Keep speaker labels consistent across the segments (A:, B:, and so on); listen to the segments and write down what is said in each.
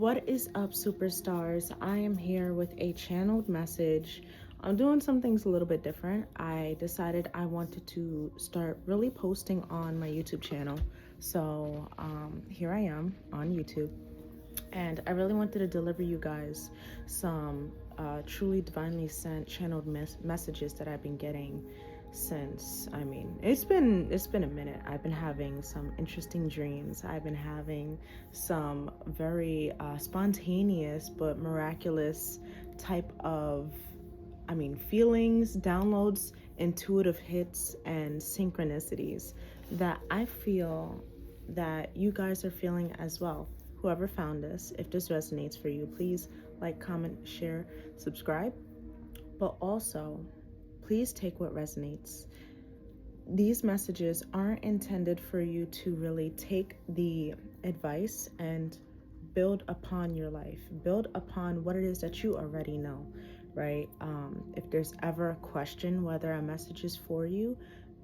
A: What is up, superstars? I am here with a channeled message. I'm doing some things a little bit different. I decided I wanted to start really posting on my YouTube channel. So here I am on YouTube. And I really wanted to deliver you guys some truly divinely sent channeled messages that I've been getting since, it's been a minute. I've been having some interesting dreams. I've been having some very spontaneous but miraculous type of feelings, downloads, intuitive hits, and synchronicities that I feel that you guys are feeling as well. Whoever found this, if this resonates for you, please like, comment, share, subscribe. But also, please take what resonates. These messages aren't intended for you to really take the advice and build upon your life, build upon what it is that you already know, right? If there's ever a question whether a message is for you,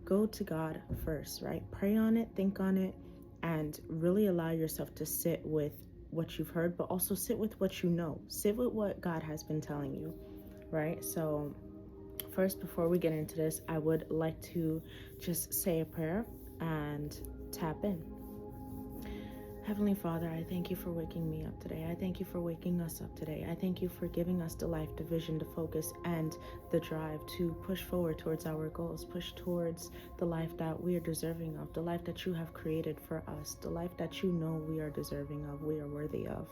A: go to God first, right? Pray on it, think on it, and really allow yourself to sit with what you've heard, but also sit with what you know. Sit with what God has been telling you, right? So first, before we get into this, I would like to just say a prayer and tap in. Heavenly Father, I thank you for waking me up today. I thank you for waking us up today. I thank you for giving us the life, the vision, the focus, and the drive to push forward towards our goals, push towards the life that we are deserving of, the life that you have created for us, the life that you know we are deserving of, we are worthy of.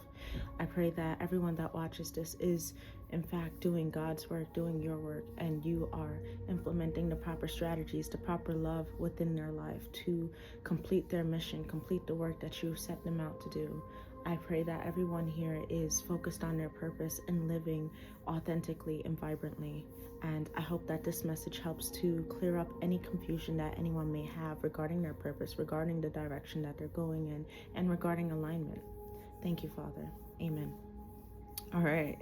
A: I pray that everyone that watches this is, in fact, doing God's work, doing your work, and you are implementing the proper strategies, the proper love within their life to complete their mission, complete the work that you set them out to do. I pray that everyone here is focused on their purpose and living authentically and vibrantly. And I hope that this message helps to clear up any confusion that anyone may have regarding their purpose, regarding the direction that they're going in, and regarding alignment. Thank you, Father. Amen. All right.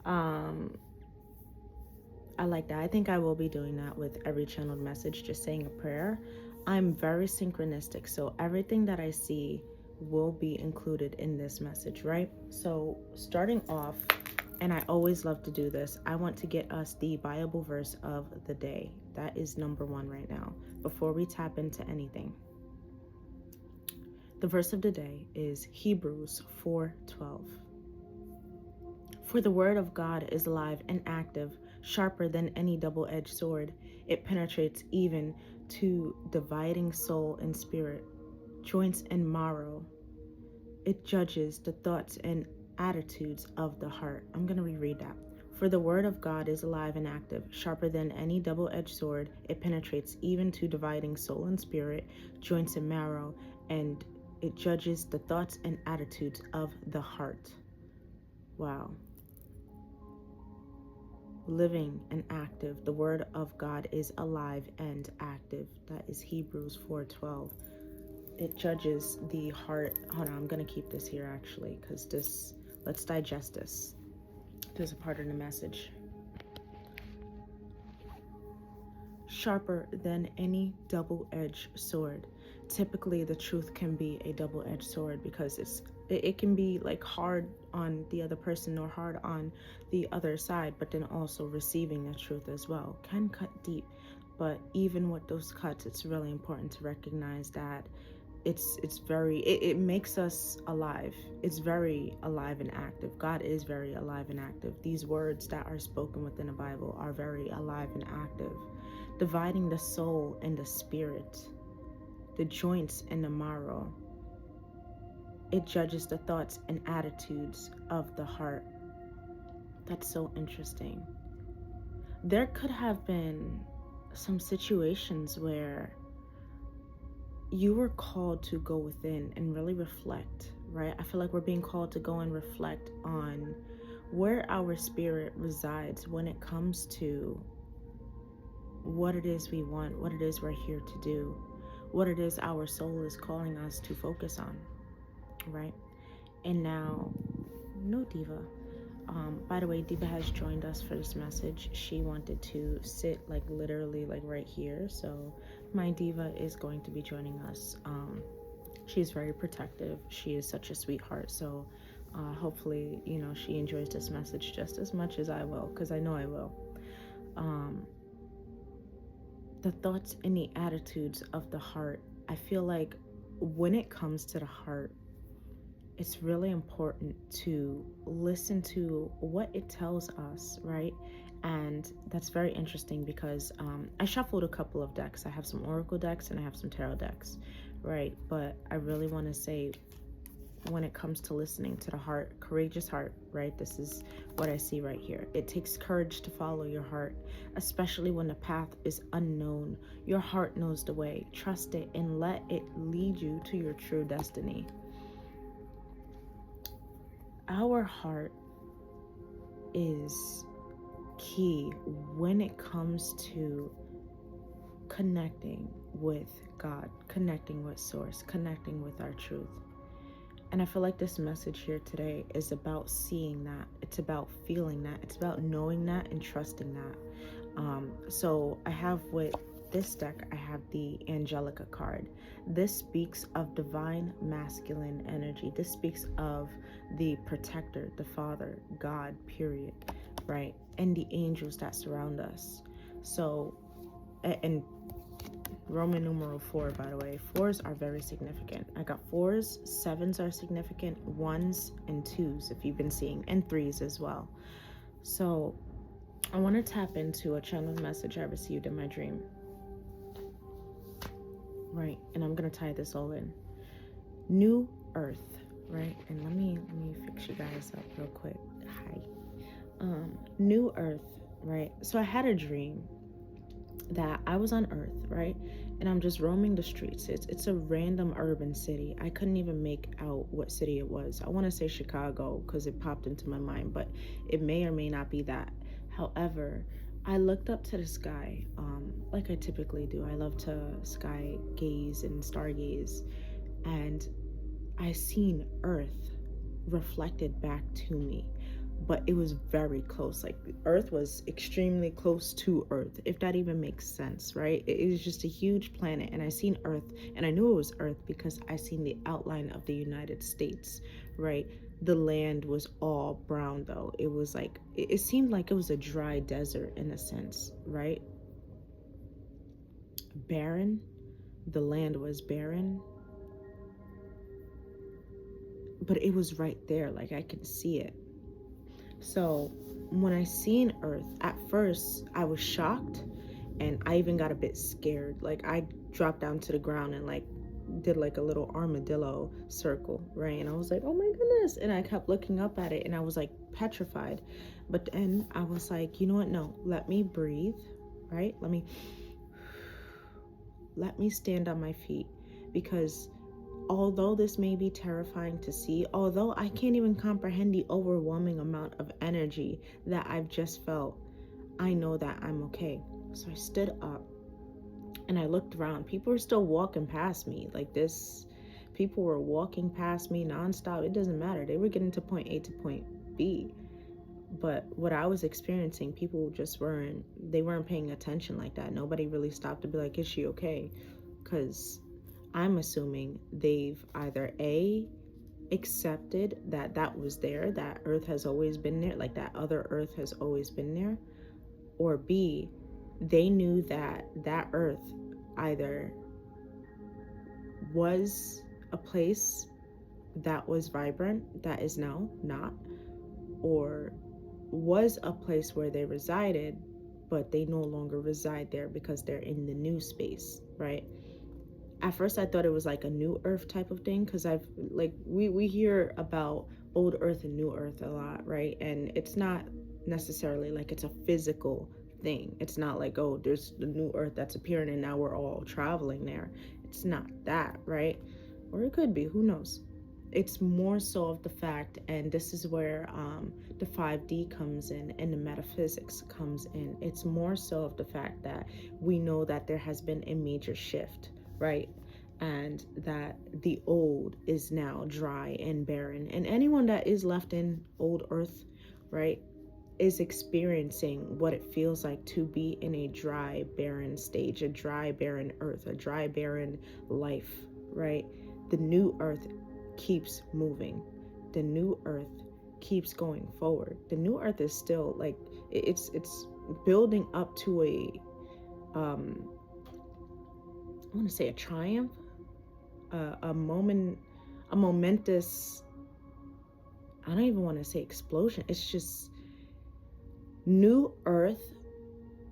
A: I like that. I think I will be doing that with every channeled message, just saying a prayer. I'm very synchronistic, so everything that I see will be included in this message, right? So starting off, and I always love to do this, I want to get us the Bible verse of the day. That is number one right now, before we tap into anything. The verse of the day is Hebrews 4:12. For the word of God is alive and active, sharper than any double-edged sword. It penetrates even to dividing soul and spirit, joints and marrow. It judges the thoughts and attitudes of the heart. I'm going to reread that. For the word of God is alive and active, sharper than any double-edged sword. It penetrates even to dividing soul and spirit, joints and marrow, and it judges the thoughts and attitudes of the heart. Wow. Living and active. The word of God is alive and active. That is Hebrews 4:12. It judges the heart. Hold on, I'm going to keep this here actually, because let's digest this. There's a part of the message. Sharper than any double-edged sword. Typically, the truth can be a double-edged sword because it can be like hard on the other person or hard on the other side, but then also receiving the truth as well can cut deep. But even with those cuts, it's really important to recognize that it makes us alive. It's very alive and active. God is very alive and active. These words that are spoken within the Bible are very alive and active, dividing the soul and the spirit, the joints and the marrow. It judges the thoughts and attitudes of the heart. That's so interesting. There could have been some situations where you were called to go within and really reflect, right? I feel like we're being called to go and reflect on where our spirit resides when it comes to what it is we want, what it is we're here to do, what it is our soul is calling us to focus on, right? And now, no Diva. By the way, Diva has joined us for this message. She wanted to sit literally right here. So my Diva is going to be joining us. She's very protective. She is such a sweetheart. So Hopefully, she enjoys this message just as much as I will, because I know I will. The thoughts and the attitudes of the heart. I feel like when it comes to the heart, it's really important to listen to what it tells us, right? And that's very interesting because I shuffled a couple of decks. I have some oracle decks and I have some tarot decks, right? But I really want to say, when it comes to listening to the heart, courageous heart, right? This is what I see right here. It takes courage to follow your heart, especially when the path is unknown. Your heart knows the way. Trust it and let it lead you to your true destiny. Our heart is key when it comes to connecting with God, connecting with Source, connecting with our truth. And I feel like this message here today is about seeing that. It's about feeling that. It's about knowing that and trusting that. So I have with this deck, I have the Angelica card. This speaks of divine masculine energy. This speaks of the protector, the Father, God, period, right? And the angels that surround us. So, and Roman numeral 4, by the way. 4s are very significant. I got 4s, 7s are significant, 1s and 2s if you've been seeing, and 3s as well. So I want to tap into a channeled message I received in my dream. Right, and I'm going to tie this all in. New Earth, right? And let me fix you guys up real quick. Hi. New Earth, right? So I had a dream that I was on Earth, right? And I'm just roaming the streets. It's a random urban city. I couldn't even make out what city it was. I want to say Chicago because it popped into my mind, but it may or may not be that. However, I looked up to the sky, like I typically do. I love to sky gaze and stargaze, and I seen Earth reflected back to me, but it was very close. Like Earth was extremely close to Earth, if that even makes sense, right? It was just a huge planet, and I seen Earth, and I knew it was Earth because I seen the outline of the United States, right? The land was all brown though. It was like, it seemed like it was a dry desert in a sense, right? Barren. The land was barren, but it was right there. Like I could see it. So when I seen Earth, at first I was shocked, and I even got a bit scared. Like I dropped down to the ground and like did like a little armadillo circle, right? And I was like, oh my goodness. And I kept looking up at it and I was like petrified. But then I was like, you know what? No, let me breathe, right? Let me stand on my feet, because although this may be terrifying to see, although I can't even comprehend the overwhelming amount of energy that I've just felt, I know that I'm okay. So I stood up and I looked around. People were still walking past me like this. People were walking past me nonstop. It doesn't matter. They were getting to point A to point B. But what I was experiencing, people just weren't paying attention like that. Nobody really stopped to be like, is she okay? Because I'm assuming they've either accepted that was there, that Earth has always been there, like that other Earth has always been there, or B, they knew that Earth either was a place that was vibrant that is now not, or was a place where they resided, but they no longer reside there because they're in the new space, right? At first I thought it was like a new Earth type of thing, because I've like we hear about old Earth and new Earth a lot, right? And it's not necessarily like it's a physical thing. It's not like, oh, there's the new Earth that's appearing and now we're all traveling there. It's not that, right? Or it could be, who knows? It's more so of the fact, and this is where the 5D comes in and the metaphysics comes in. It's more so of the fact that we know that there has been a major shift, right? And that the old is now dry and barren. And anyone that is left in old Earth, right, is experiencing what it feels like to be in a dry, barren stage, a dry, barren Earth, a dry, barren life, right? The new Earth keeps moving. the new earth keeps going forward. The new earth is still like it's building up to I want to say a triumph, a moment, a momentous, I don't even want to say explosion. It's just new earth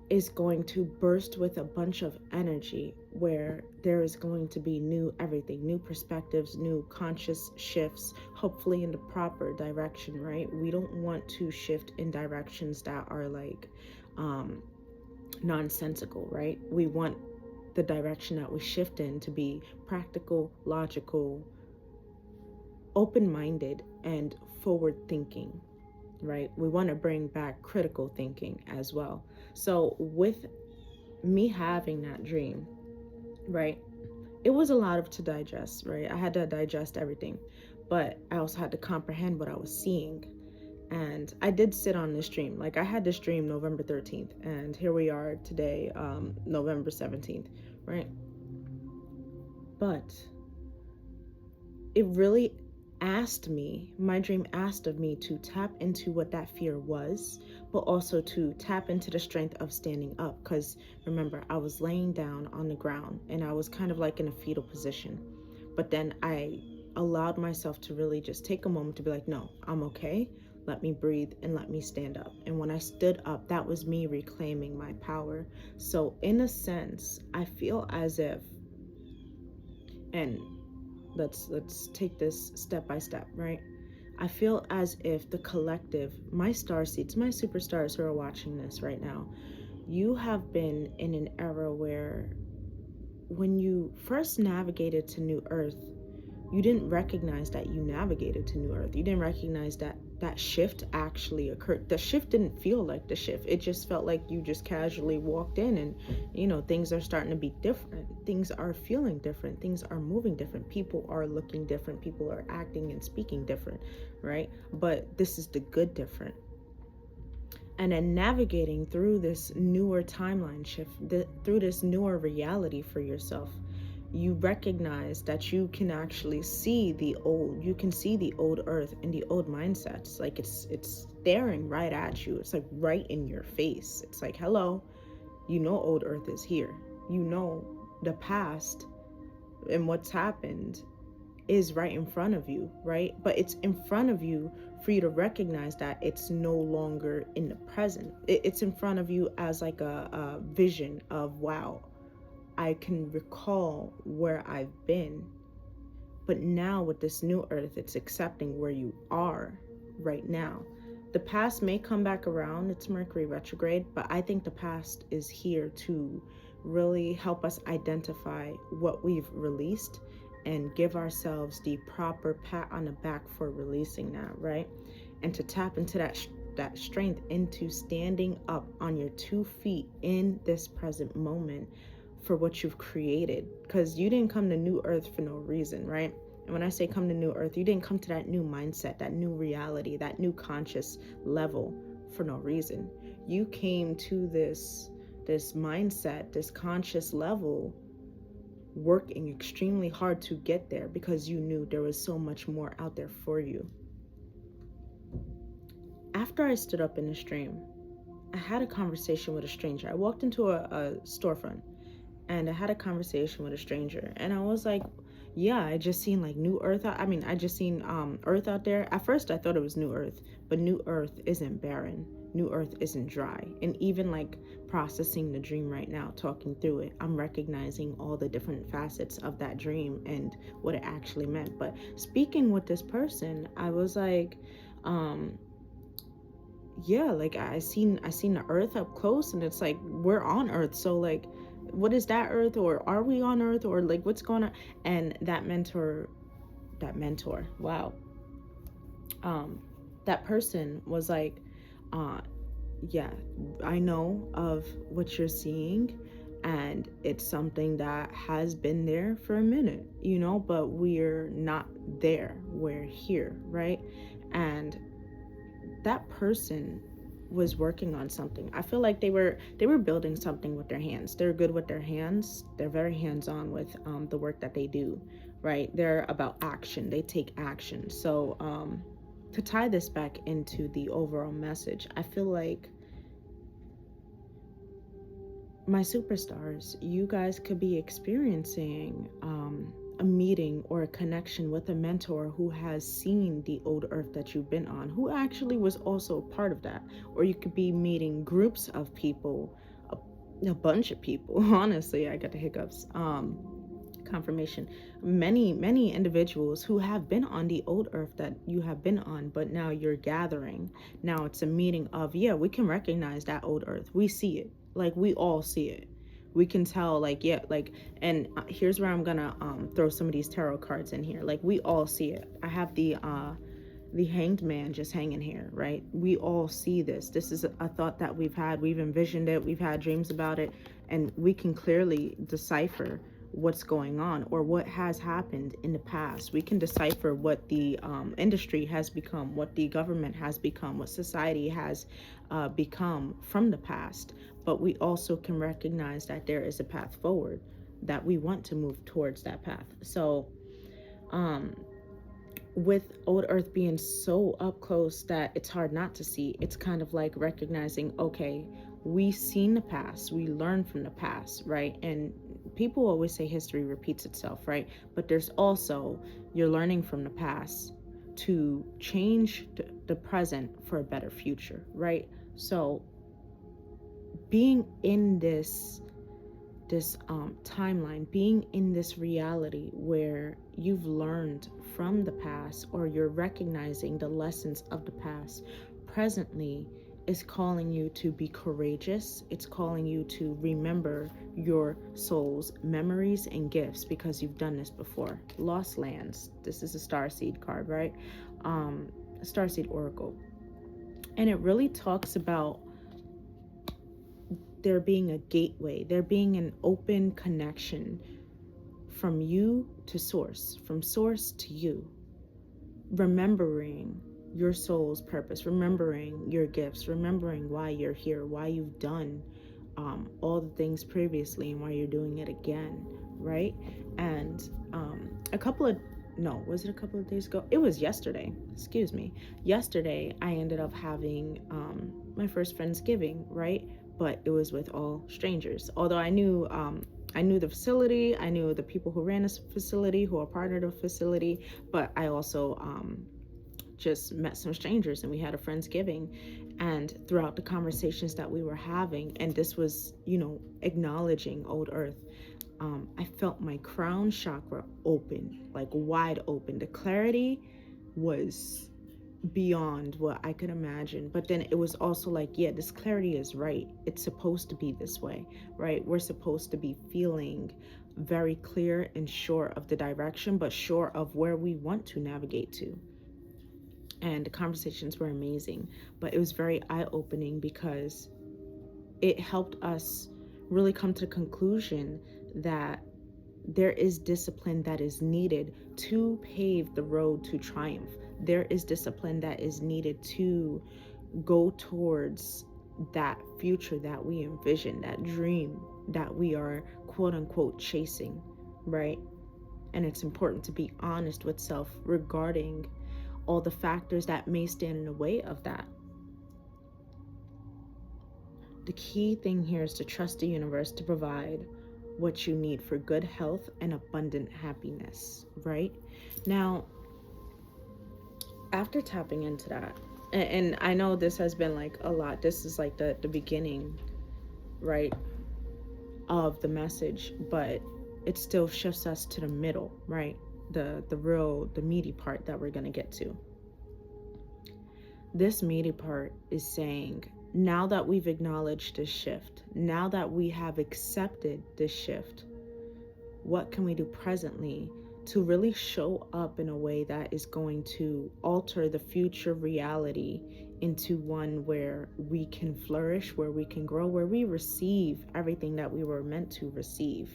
A: is going to burst with a bunch of energy where there is going to be new everything, new perspectives, new conscious shifts, hopefully in the proper direction, right? We don't want to shift in directions that are like nonsensical, right? We want the direction that we shift in to be practical, logical, open-minded, and forward-thinking, right? We want to bring back critical thinking as well. So with me having that dream, right, it was a lot of to digest, right? I had to digest everything, but I also had to comprehend what I was seeing. And I did sit on this dream. Like I had this dream November 13th, and here we are today, November 17th, right? But it really my dream asked of me to tap into what that fear was, but also to tap into the strength of standing up. Because remember, I was laying down on the ground and I was kind of like in a fetal position. But then I allowed myself to really just take a moment to be like, no, I'm okay. Let me breathe and let me stand up. And when I stood up, that was me reclaiming my power. So in a sense, I feel as if, and let's take this step by step, right? I feel as if the collective, my starseeds, my superstars who are watching this right now, you have been in an era where when you first navigated to New Earth, you didn't recognize that you navigated to New Earth. You didn't recognize that that shift actually occurred. The shift didn't feel like the shift. It just felt like you just casually walked in and, things are starting to be different. Things are feeling different. Things are moving different. People are looking different. People are acting and speaking different, right? But this is the good different. And then navigating through this newer timeline shift, through this newer reality for yourself, you recognize that you can actually see the old earth and the old mindsets. Like it's staring right at you. It's like right in your face. It's like, hello, old earth is here. The past and what's happened is right in front of you, right? But it's in front of you for you to recognize that it's no longer in the present. It's in front of you as like a vision of, wow, I can recall where I've been. But now with this new earth, it's accepting where you are right now. The past may come back around. It's Mercury retrograde, but I think the past is here to really help us identify what we've released and give ourselves the proper pat on the back for releasing that, right? And to tap into that strength into standing up on your 2 feet in this present moment for what you've created. Because you didn't come to New Earth for no reason, right? And when I say come to New Earth, you didn't come to that new mindset, that new reality, that new conscious level for no reason. You came to this mindset, this conscious level, working extremely hard to get there because you knew there was so much more out there for you. After I stood up in the stream, I had a conversation with a stranger. I walked into a storefront and I had a conversation with a stranger, and I was like, yeah, I just seen like New Earth. I just seen Earth out there. At first I thought it was New Earth, but New Earth isn't barren. New Earth isn't dry. And even like processing the dream right now, talking through it, I'm recognizing all the different facets of that dream and what it actually meant. But speaking with this person, I was like, yeah, like I seen the Earth up close, and it's like we're on Earth, so like what is that Earth, or are we on Earth, or like what's going on? And that mentor, wow, that person was like, yeah, I know of what you're seeing, and it's something that has been there for a minute, but we're not there, we're here, right? And that person was working on something. I feel like they were building something with their hands. They're good with their hands. They're very hands-on with the work that they do, right? They're about action. They take action. So to tie this back into the overall message, I feel like my superstars, you guys could be experiencing a meeting or a connection with a mentor who has seen the old earth that you've been on, who actually was also a part of that. Or you could be meeting groups of people, a bunch of people. Honestly, I got the hiccups. Confirmation. Many individuals who have been on the old earth that you have been on, but now you're gathering. Now it's a meeting of, yeah, we can recognize that old earth. We see it. Like, we all see it. We can tell, like, yeah, like, and here's where I'm gonna throw some of these tarot cards in here. Like, we all see it. I have the hanged man just hanging here, right? We all see this. This is a thought that we've had. We've envisioned it. We've had dreams about it, and we can clearly decipher what's going on or what has happened in the past. We can decipher what the industry has become, what the government has become, what society has become from the past. But we also can recognize that there is a path forward, that we want to move towards that path. So with old earth being so up close that it's hard not to see, it's kind of like recognizing, okay, we've seen the past, we learn from the past, right? And people always say history repeats itself, right? But there's also, you're learning from the past to change the present for a better future, right? So being in this timeline, being in this reality where you've learned from the past, or you're recognizing the lessons of the past presently, is calling you to be courageous. It's calling you to remember your soul's memories and gifts, because you've done this before. Lost lands. This is a Starseed card, right? Starseed Oracle. And it really talks about there being a gateway, there being an open connection from you to source, from source to you. Remembering your soul's purpose, remembering your gifts, remembering why you're here, why you've done all the things previously, and why you're doing it again, right? And was it a couple of days ago? It was yesterday, excuse me. Yesterday, I ended up having my first Friendsgiving, right? But it was with all strangers. Although I knew the facility, I knew the people who ran this facility, who are part of the facility, but I also just met some strangers, and we had a Friendsgiving. And throughout the conversations that we were having, and this was, acknowledging old earth, I felt my crown chakra open, like wide open. The clarity was beyond what I could imagine. But then it was also like, yeah, this clarity is right. It's supposed to be this way, right? We're supposed to be feeling very clear and sure of the direction, but sure of where we want to navigate to. And the conversations were amazing, but it was very eye-opening, because it helped us really come to the conclusion that there is discipline that is needed to pave the road to triumph. There is discipline that is needed to go towards that future that we envision, that dream that we are quote unquote chasing, right? And it's important to be honest with self regarding all the factors that may stand in the way of that. The key thing here is to trust the universe to provide what you need for good health and abundant happiness, right? Now, after tapping into that, and I know this has been like a lot, this is like the beginning, right, of the message, but it still shifts us to the middle, right? The meaty part that we're going to get to. This meaty part is saying, now that we've acknowledged this shift, now that we have accepted this shift, what can we do presently to really show up in a way that is going to alter the future reality into one where we can flourish, where we can grow, where we receive everything that we were meant to receive,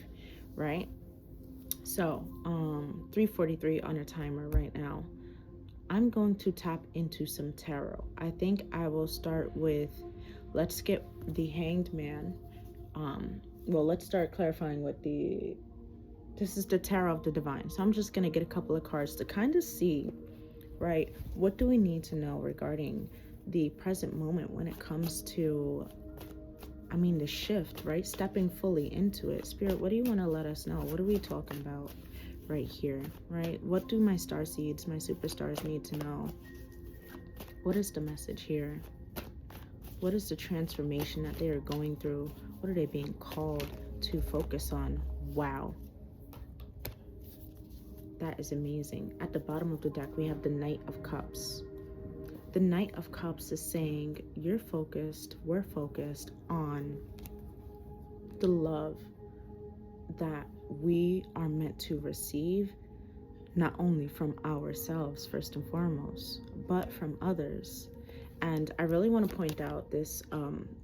A: right? So 3:43 on a timer right now. I'm going to tap into some tarot. I think I will start with, let's get the Hanged Man. Let's start clarifying what the This is the Tarot of the Divine. So I'm just going to get a couple of cards to kind of see, right, what do we need to know regarding the present moment when it comes to, the shift, right? Stepping fully into it. Spirit, what do you want to let us know? What are we talking about right here, right? What do my star seeds, my superstars need to know? What is the message here? What is the transformation that they are going through? What are they being called to focus on? Wow. That is amazing. At the bottom of the deck, we have the Knight of Cups. The Knight of Cups is saying you're focused, we're focused on the love that we are meant to receive, not only from ourselves first and foremost, but from others. And I really want to point out this,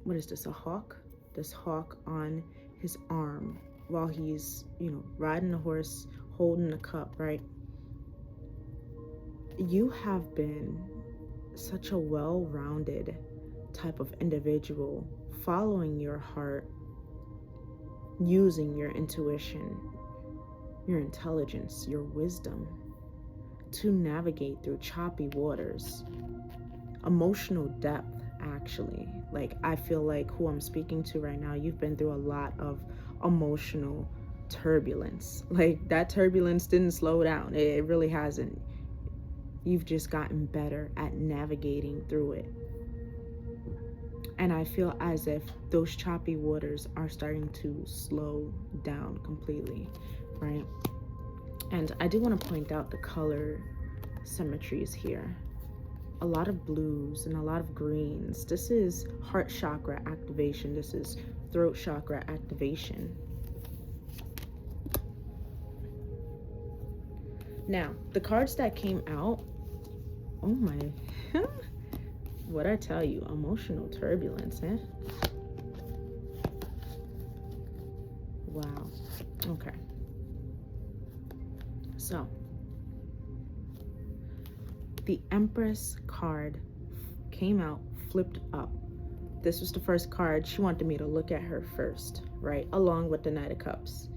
A: what is this, a hawk? This hawk on his arm while he's, riding a horse, holding a cup, right? You have been such a well-rounded type of individual, following your heart, using your intuition, your intelligence, your wisdom to navigate through choppy waters, emotional depth, actually. Like, I feel like who I'm speaking to right now, you've been through a lot of emotional turbulence. Like, that turbulence didn't slow down. It really hasn't. You've just gotten better at navigating through it. And I feel as if those choppy waters are starting to slow down completely, right? And I do want to point out the color symmetries here. A lot of blues and a lot of greens. This is heart chakra activation. This is throat chakra activation. Now, the cards that came out, oh my, what I tell you, emotional turbulence, eh? Wow. Okay. So, the Empress card came out, flipped up. This was the first card. She wanted me to look at her first, right? Along with the Knight of Cups.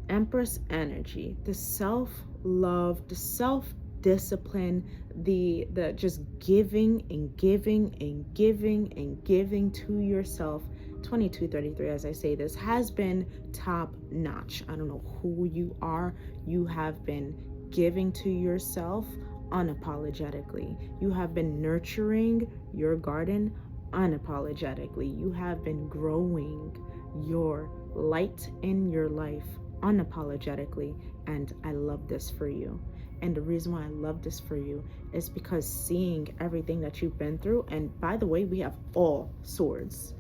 A: Empress energy, the self-love, the self-discipline, the just giving and giving and giving and giving to yourself. 2233, as I say this, has been top notch. I don't know who you are. You have been giving to yourself unapologetically. You have been nurturing your garden unapologetically. You have been growing your light in your life unapologetically, and I love this for you. And the reason why I love this for you is because seeing everything that you've been through, and by the way, we have all swords,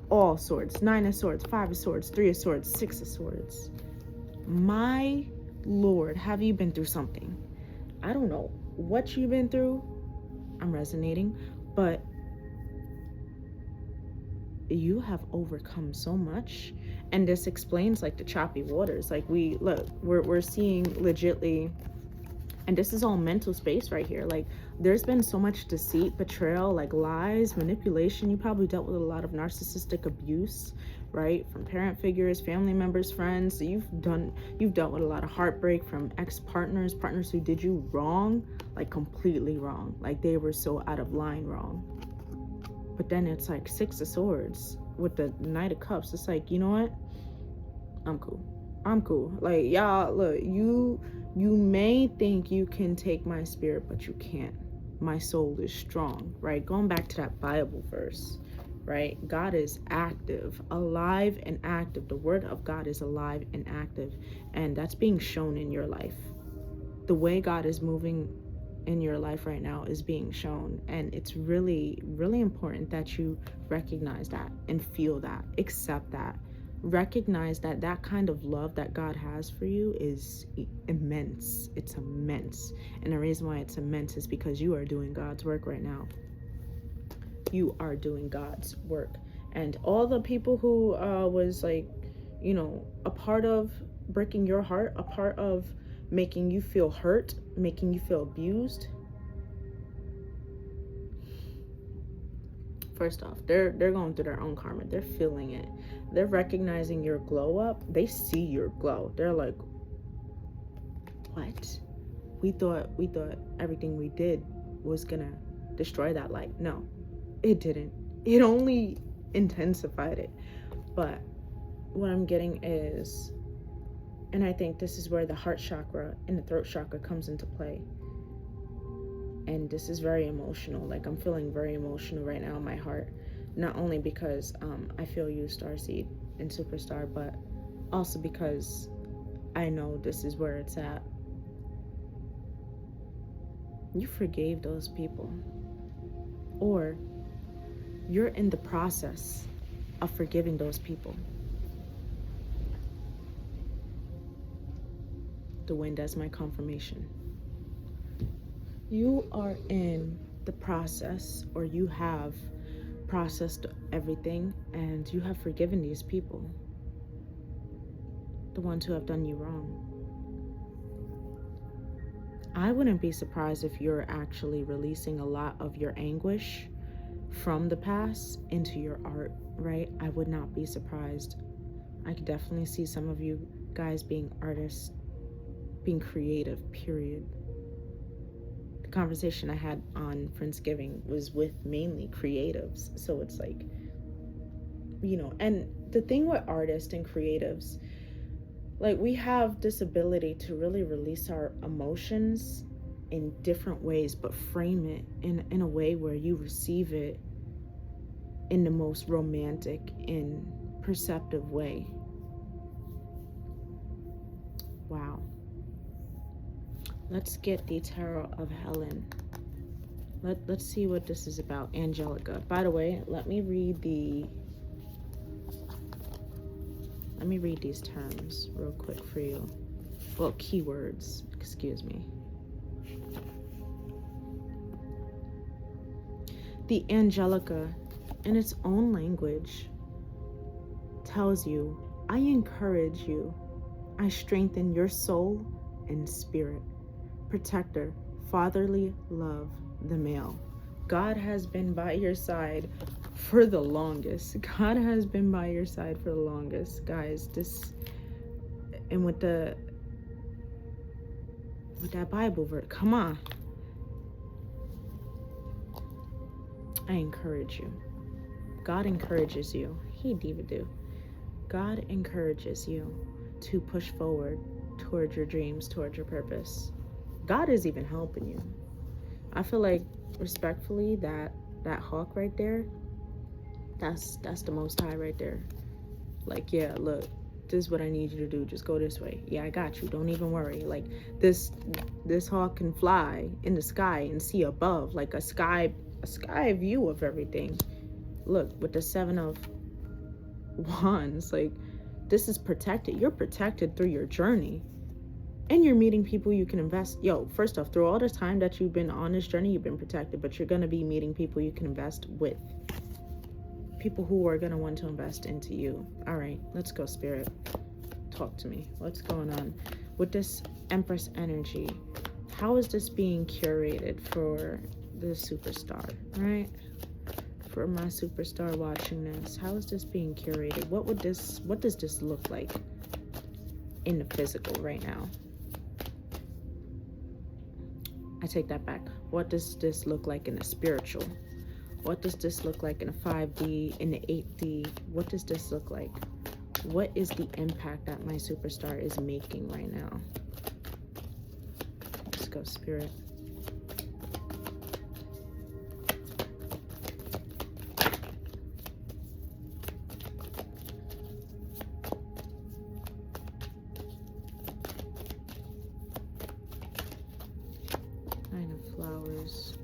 A: 9 of swords, 5 of swords, 3 of swords, 6 of swords. My Lord, have you been through something? I don't know what you've been through. I'm resonating, but you have overcome so much. And this explains like the choppy waters. Like we're seeing legitly, and this is all mental space right here. Like there's been so much deceit, betrayal, like lies, manipulation. You probably dealt with a lot of narcissistic abuse, right? From parent figures, family members, friends. You've dealt with a lot of heartbreak from ex-partners, partners who did you wrong, like completely wrong. Like they were so out of line wrong. But then it's like 6 of swords with the Knight of Cups. It's like, you know what? I'm cool. Like, y'all, look, you may think you can take my spirit, but you can't. My soul is strong, right? Going back to that Bible verse, right? God is active, alive and active. The word of God is alive and active. And that's being shown in your life. The way God is moving in your life right now is being shown, and it's really, really important that you recognize that and feel that, accept that, recognize that that kind of love that God has for you is immense. It's immense, and the reason why it's immense is because you are doing God's work right now. You are doing God's work, and all the people who was like, you know, a part of breaking your heart, a part of making you feel hurt, making you feel abused. First off, they're going through their own karma. They're feeling it. They're recognizing your glow up. They see your glow. They're like, what? We thought everything we did was gonna destroy that light. No, it didn't. It only intensified it. But what I'm getting is, and I think this is where the heart chakra and the throat chakra comes into play. And this is very emotional. Like, I'm feeling very emotional right now in my heart. Not only because I feel you, Starseed and Superstar, but also because I know this is where it's at. You forgave those people. Or you're in the process of forgiving those people. The wind as my confirmation. You are in the process, or you have processed everything, and you have forgiven these people, the ones who have done you wrong. I wouldn't be surprised if you're actually releasing a lot of your anguish from the past into your art, right? I would not be surprised. I could definitely see some of you guys being artists, being creative, period. The conversation I had on Friendsgiving was with mainly creatives. So it's like, you know, and the thing with artists and creatives, like, we have this ability to really release our emotions in different ways, but frame it in a way where you receive it in the most romantic and perceptive way. Wow. Let's get the Tarot of Helen. Let's see what this is about. Angelica. By the way, let me read these terms real quick for you. Well, keywords, excuse me. The Angelica, in its own language, tells you, I encourage you. I strengthen your soul and spirit. Protector, fatherly love, the male. God has been by your side for the longest. God has been by your side for the longest, guys. This, and with that Bible verse, come on. I encourage you. God encourages you. He diva do. God encourages you to push forward toward your dreams, toward your purpose. God is even helping you. I feel like, respectfully, that hawk right there, that's the Most High right there. Like, yeah, look, this is what I need you to do. Just go this way. Yeah, I got you. Don't even worry. Like, this hawk can fly in the sky and see above, like a sky view of everything. Look, with the 7 of Wands, like, this is protected. You're protected through your journey. And you're meeting people you can invest. Yo, first off, through all the time that you've been on this journey, you've been protected, but you're going to be meeting people you can invest with. People who are going to want to invest into you. All right, let's go, Spirit. Talk to me. What's going on with this Empress energy? How is this being curated for the superstar, right? For my superstar watching this, how is this being curated? What does this look like in the physical right now? I take that back. What does this look like in the spiritual? What does this look like in a 5D, in the 8D? What does this look like? What is the impact that my superstar is making right now? Let's go, Spirit. Flowers.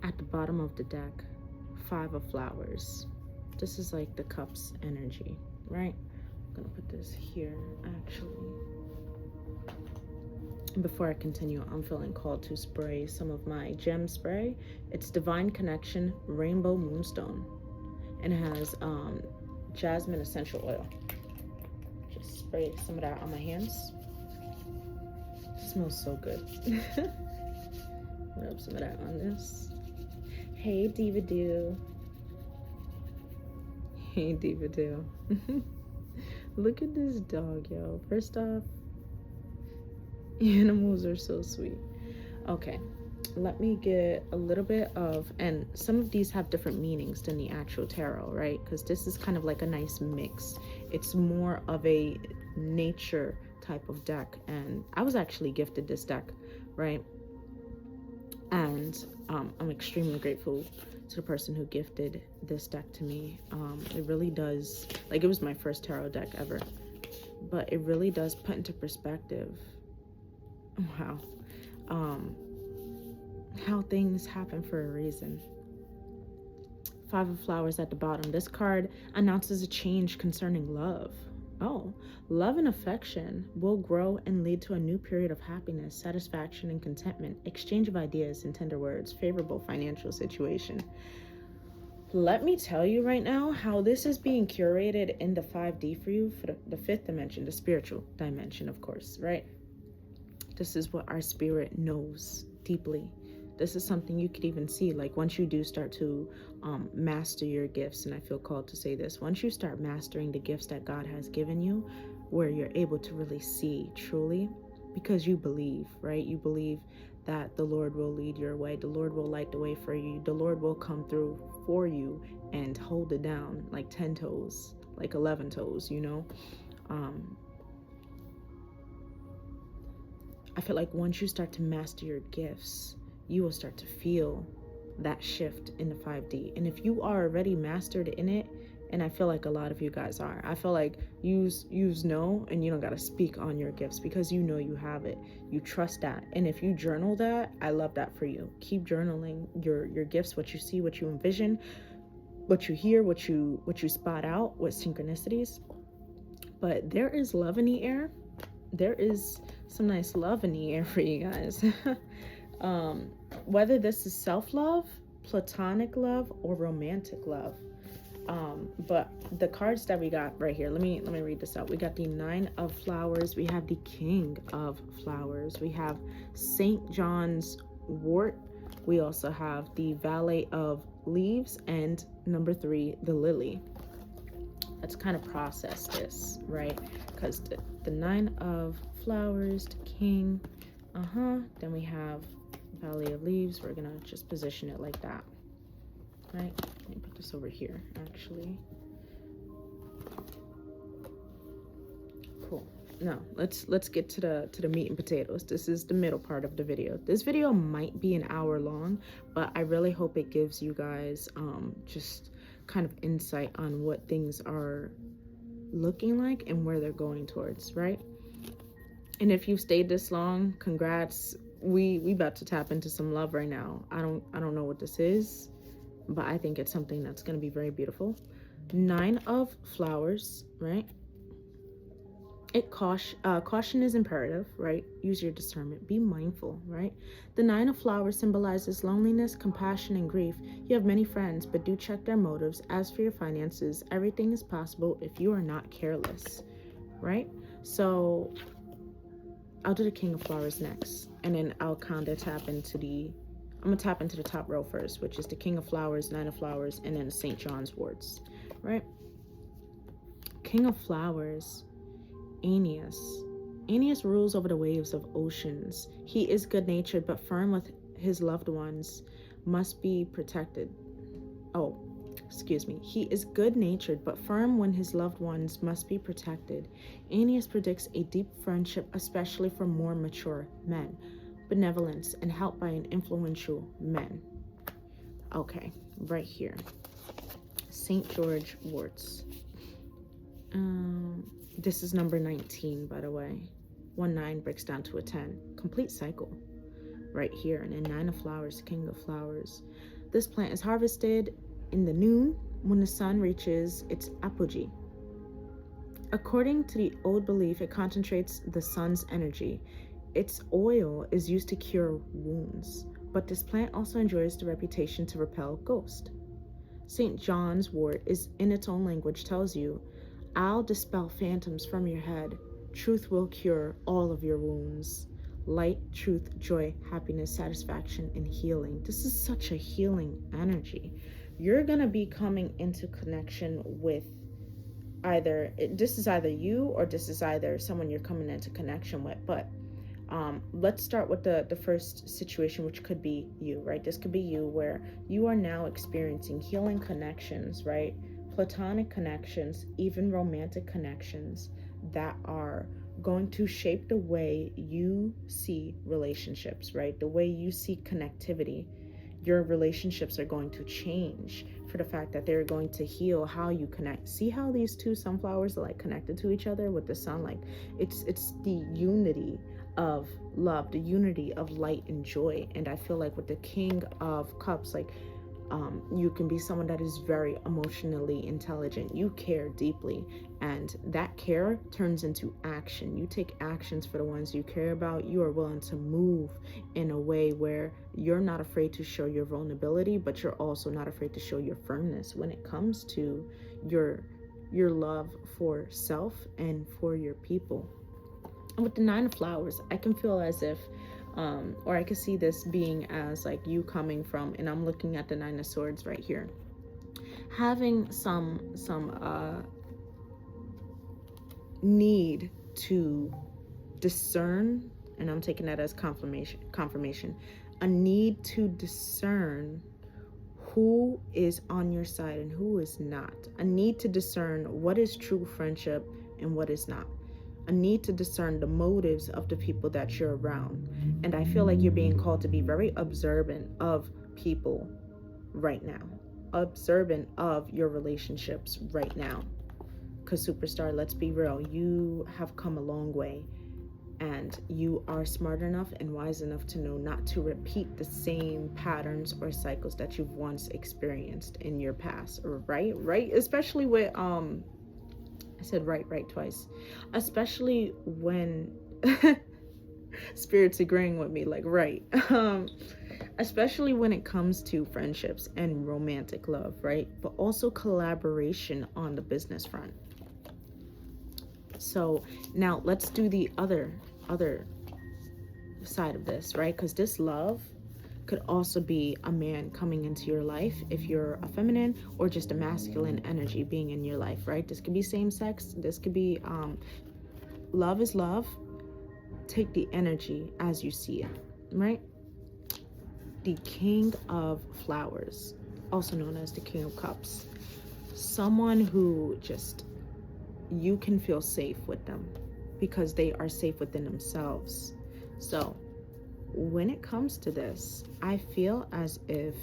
A: At the bottom of the deck, 5 of flowers. This is like the cups energy, right? I'm gonna put this here, actually. Before I continue, I'm feeling called to spray some of my gem spray. It's Divine Connection Rainbow Moonstone, and it has jasmine essential oil. Spray some of that on my hands. It smells so good. Rub some of that on this. Hey, Diva Do. Hey, Diva too. Look at this dog, yo. First off, animals are so sweet. Okay, let me get a little bit of, and some of these have different meanings than the actual tarot, right? Because this is kind of like a nice mix. It's more of a nature type of deck, and I was actually gifted this deck, right? And I'm extremely grateful to the person who gifted this deck to me. It really does, like, it was my first tarot deck ever, but it really does put into perspective, wow, how things happen for a reason. Five of Flowers at the bottom. This card announces a change concerning love. Oh, love and affection will grow and lead to a new period of happiness, satisfaction, and contentment. Exchange of ideas and tender words. Favorable financial situation. Let me tell you right now how this is being curated in the 5D for you, for the fifth dimension, the spiritual dimension, of course, right? This is what our spirit knows deeply. This is something you could even see, like once you do start to master your gifts, and I feel called to say this, once you start mastering the gifts that God has given you, where you're able to really see truly, because you believe, right? You believe that the Lord will lead your way, the Lord will light the way for you, the Lord will come through for you and hold it down like 10 toes, like 11 toes, you know? I feel like once you start to master your gifts, you will start to feel that shift in the 5D. And if you are already mastered in it, and I feel like a lot of you guys are, I feel like you know, and you don't got to speak on your gifts because you know you have it. You trust that. And if you journal that, I love that for you. Keep journaling your gifts, what you see, what you envision, what you hear, what you spot out, what synchronicities. But there is love in the air. There is some nice love in the air for you guys. Whether this is self-love, platonic love, or romantic love. But the cards that we got right here, let me read this out. We got the 9 of Flowers, we have the King of Flowers, we have St. John's Wort, we also have the Valet of Leaves, and number 3, the Lily. Let's kind of process this, right? Because the 9 of Flowers, the King, then we have Valley of Leaves. We're gonna just position it like that, right? Let me put this over here, actually. Cool. Now let's get to the meat and potatoes. This is the middle part of the video. This video might be an hour long, but I really hope it gives you guys just kind of insight on what things are looking like and where they're going towards, right? And if you've stayed this long, congrats. We about to tap into some love right now. I don't know what this is, but I think it's something that's going to be very beautiful. 9 of Flowers, right? Caution is imperative, right? Use your discernment. Be mindful, right? The 9 of Flowers symbolizes loneliness, compassion, and grief. You have many friends, but do check their motives. As for your finances, everything is possible if you are not careless, right? So I'll do the King of Flowers next, and then I'll kind of tap into I'm gonna tap into the top row first, which is the King of Flowers, 9 of Flowers, and then the St. John's Worts, right? King of Flowers, Aeneas. Aeneas rules over the waves of oceans. He is good-natured but firm with his loved ones, must be protected. He is good-natured but firm when his loved ones must be protected. Aeneas predicts a deep friendship, especially for more mature men. Benevolence and help by an influential man. Okay, right here. St. George Worts. This is number 19, by the way. 1 9 breaks down to a 10. Complete cycle. Right here. And then 9 of Flowers, King of Flowers. This plant is harvested in the noon when the sun reaches its apogee. According to the old belief, it concentrates the sun's energy. Its oil is used to cure wounds, but this plant also enjoys the reputation to repel ghosts. St. John's Wort is, in its own language, tells you, I'll dispel phantoms from your head. Truth will cure all of your wounds. Light, truth, joy, happiness, satisfaction, and healing. This is such a healing energy. you're going to be coming into connection with this is either you, or this is either someone you're coming into connection with. But let's start with the first situation, which could be you, right? This could be you, where you are now experiencing healing connections, right? Platonic connections, even romantic connections that are going to shape the way you see relationships, right? The way you see connectivity. Your relationships are going to change for the fact that they're going to heal how you connect. See how these two sunflowers are like connected to each other with the sun? Like it's the unity of love, the unity of light and joy. And I feel like with the King of Cups, like you can be someone that is very emotionally intelligent. You care deeply, and that care turns into action. You take actions for the ones you care about. You are willing to move in a way where you're not afraid to show your vulnerability, but you're also not afraid to show your firmness when it comes to your love for self and for your people. And with the Nine of Flowers, I can feel as if or I could see this being as like you coming from, and I'm looking at the Nine of Swords right here, having some need to discern, and I'm taking that as confirmation, a need to discern who is on your side and who is not, a need to discern what is true friendship and what is not, a need to discern the motives of the people that you're around. And I feel like you're being called to be very observant of people right now, observant of your relationships right now. Because superstar, let's be real, you have come a long way, and you are smart enough and wise enough to know not to repeat the same patterns or cycles that you've once experienced in your past. Right, especially with I said right twice. Especially when Spirit's agreeing with me, like, right. Especially when it comes to friendships and romantic love, right? But also collaboration on the business front. So now let's do the other side of this, right? Because this love could also be a man coming into your life if you're a feminine, or just a masculine energy being in your life, right? This could be same sex. This could be love is love. Take the energy as you see it, right? The King of Flowers, also known as the King of Cups, someone who just, you can feel safe with them because they are safe within themselves. So when it comes to this, I feel as if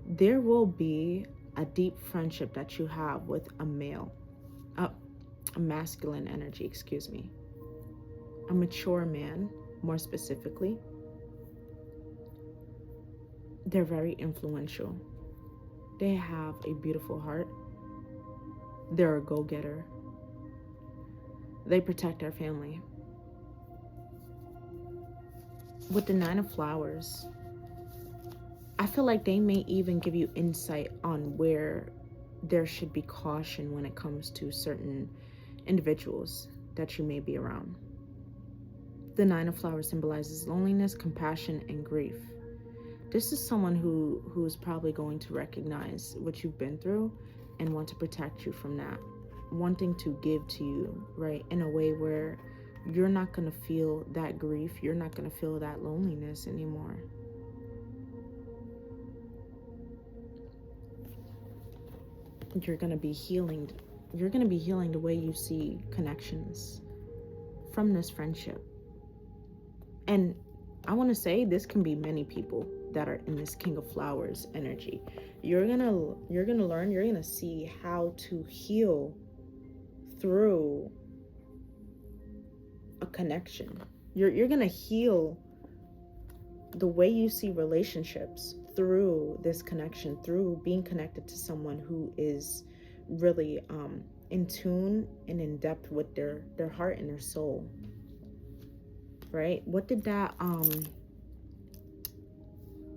A: there will be a deep friendship that you have with a male, a masculine energy, excuse me, a mature man, more specifically. They're very influential. They have a beautiful heart. They're a go-getter. They protect our family. With the Nine of Flowers, I feel like they may even give you insight on where there should be caution when it comes to certain individuals that you may be around. The Nine of Flowers symbolizes loneliness, compassion, and grief. This is someone who is probably going to recognize what you've been through and want to protect you from that, wanting to give to you, right, in a way where you're not going to feel that grief, you're not going to feel that loneliness anymore. You're going to be healing the way you see connections from this friendship. And I want to say this can be many people that are in this King of Flowers energy. You're gonna learn, you're gonna see how to heal through a connection. You're gonna heal the way you see relationships through this connection, through being connected to someone who is really in tune and in depth with their heart and their soul. Right? What did that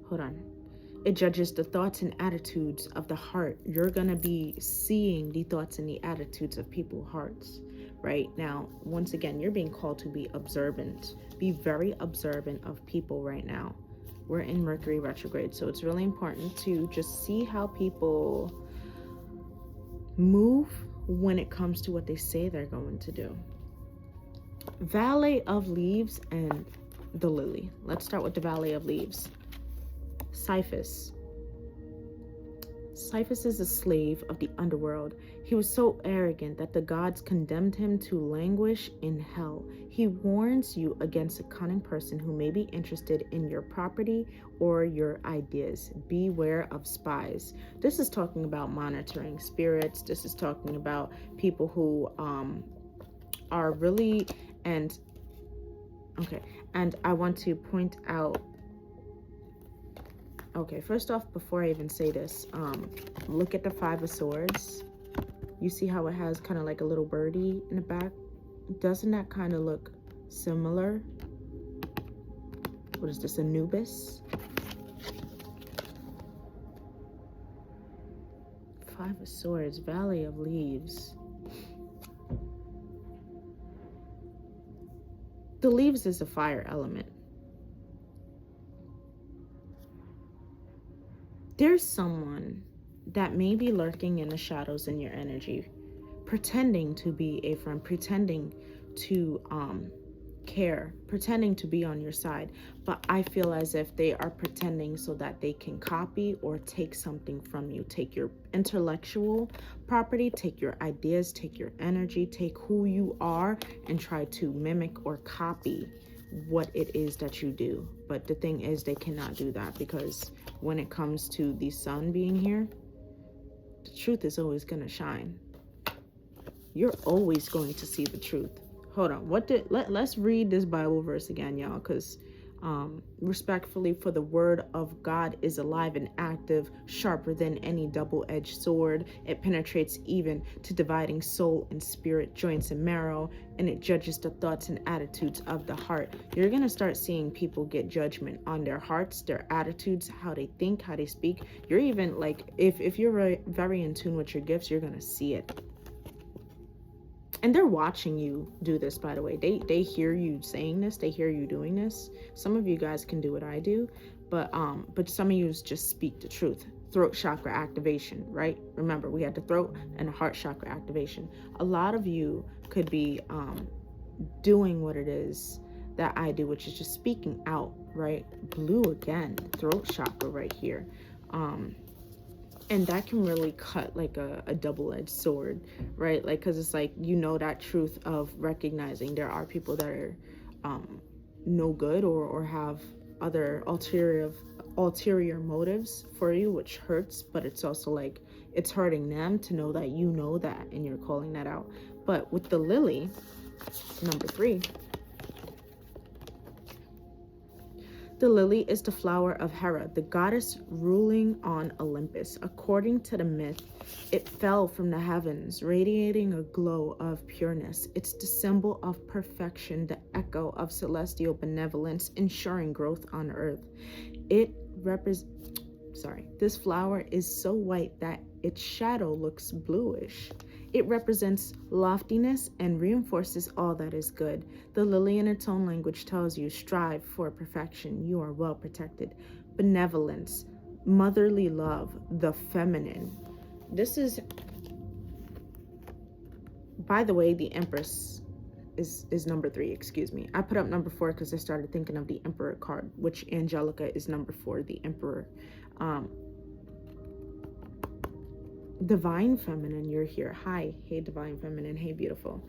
A: hold on. It judges the thoughts and attitudes of the heart. You're going to be seeing the thoughts and the attitudes of people's hearts. Right? Now, once again, you're being called to be observant. Be very observant of people right now. we're in Mercury retrograde. So it's really important to just see how people move when it comes to what they say they're going to do. Valet of Leaves and the Lily. Let's start with the Valet of Leaves. Cyphus. Cyphus is a slave of the underworld. He was so arrogant that the gods condemned him to languish in hell. He warns you against a cunning person who may be interested in your property or your ideas. Beware of spies. This is talking about monitoring spirits. This is talking about people who are really, and I want to point out, first off, before I even say this, look at the Five of Swords. You see how it has kind of like a little birdie in the back? Doesn't that kind of look similar? What is this, Anubis? Five of Swords, Valley of Leaves. The leaves is a fire element. There's someone that may be lurking in the shadows in your energy, pretending to be a friend, pretending to care, pretending to be on your side. But I feel as if they are pretending so that they can copy or take something from you. Take your intellectual property, take your ideas, take your energy, take who you are, and try to mimic or copy what it is that you do. But the thing is, they cannot do that, because when it comes to the sun being here, the truth is always going to shine. You're always going to see the truth. Hold on, let's read this Bible verse again, y'all, because respectfully, for the word of God is alive and active, sharper than any double-edged sword. It penetrates even to dividing soul and spirit, joints and marrow, and it judges the thoughts and attitudes of the heart. You're going to start seeing people get judgment on their hearts, their attitudes, how they think, how they speak. You're even like, if you're very in tune with your gifts, you're going to see it. And they're watching you do this, by the way. They hear you saying this. They hear you doing this. Some of you guys can do what I do, but some of you just speak the truth. Throat chakra activation, right? Remember, we had the throat and the heart chakra activation. A lot of you could be doing what it is that I do, which is just speaking out, right? Blue again, throat chakra right here. And that can really cut like a double-edged sword, right? Like, because it's like, you know, that truth of recognizing there are people that are no good or have other ulterior motives for you, which hurts. But it's also like, it's hurting them to know that you know that and you're calling that out. But with the lily, number 3, the lily is the flower of Hera, the goddess ruling on Olympus. According to the myth, it fell from the heavens, radiating a glow of pureness. It's the symbol of perfection, the echo of celestial benevolence, ensuring growth on earth. This flower is so white that its shadow looks bluish. It represents loftiness and reinforces all that is good. The lily in its own language tells you, strive for perfection. You are well protected. Benevolence, motherly love, the feminine. This is, by the way, the Empress is number 3, excuse me. I put up number 4 because I started thinking of the Emperor card, which Angelica is number 4, the Emperor. Divine Feminine, you're here. Hi. Hey, Divine Feminine. Hey, beautiful.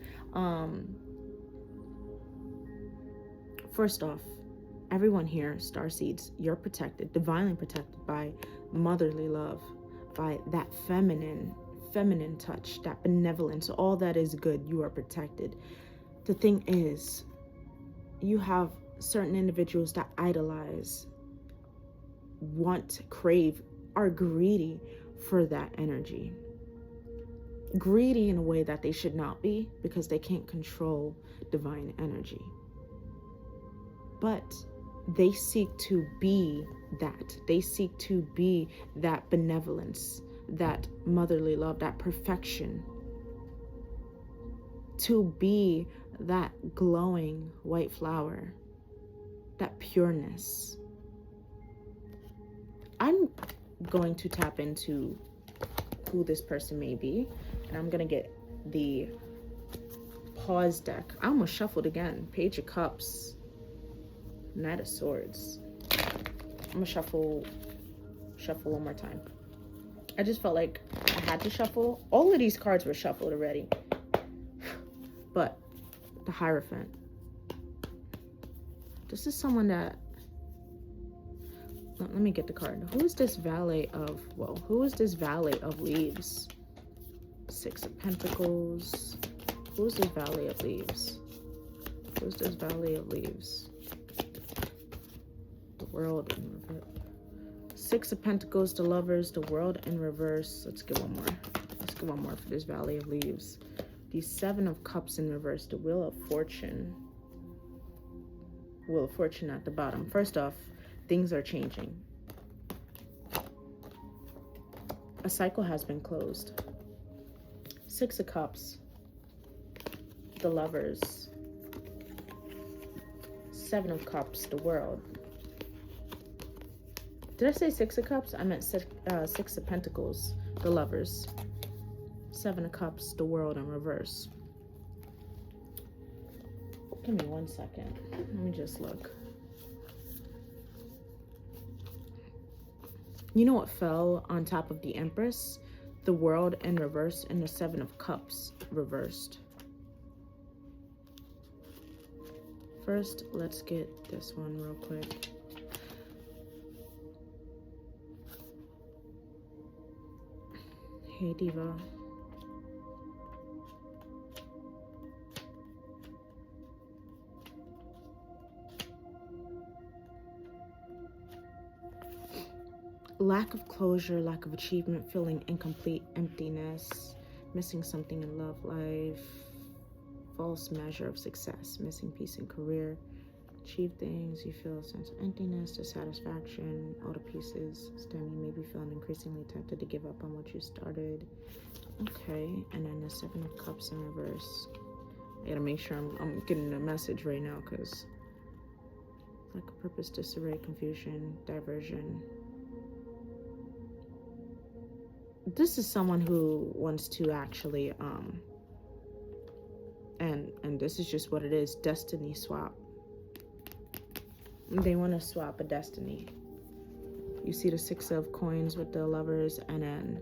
A: First off, everyone here, Starseeds, you're protected, divinely protected by motherly love, by that feminine touch, that benevolence, all that is good. You are protected. The thing is, you have certain individuals that idolize, want, crave, are greedy for that energy. Greedy in a way that they should not be, because they can't control divine energy. But they seek to be that. They seek to be that benevolence, that motherly love, that perfection. To be that glowing white flower, that pureness. I'm going to tap into who this person may be, and I'm gonna get the pause deck. I almost shuffled again. Page of Cups, Knight of Swords. I'm gonna shuffle one more time. I just felt like I had to shuffle. All of these cards were shuffled already, but the Hierophant. This is someone that, let me get the card. Who is this Valet of, well, who is this Valet of Leaves? Six of Pentacles. Who's this Valet of Leaves? Who's this Valet of Leaves? The World in reverse. Six of Pentacles, the Lovers, the World in reverse. Let's get one more. Let's get one more for this Valet of Leaves. The Seven of Cups in reverse, the Wheel of Fortune. Wheel of Fortune at the bottom. First off, things are changing. A cycle has been closed. Six of Cups, the Lovers, Seven of Cups, the World. Did I say Six of Cups? I meant Six of Pentacles, the Lovers, Seven of Cups, the World in reverse. Give me 1 second. Let me just look. You know what fell on top of the Empress? The World in reverse and the Seven of Cups reversed. First, let's get this one real quick. Hey, Diva. Lack of closure, lack of achievement, feeling incomplete, emptiness, missing something in love life, false measure of success, missing peace in career, achieve things, you feel a sense of emptiness, dissatisfaction, all the pieces, stem, you may be feeling increasingly tempted to give up on what you started. Okay, and then the Seven of Cups in reverse. I gotta make sure I'm getting a message right now, because lack of purpose, disarray, confusion, diversion. This is someone who wants to actually and this is just what it is, destiny swap. They want to swap a destiny. You see the Six of Coins with the Lovers, and then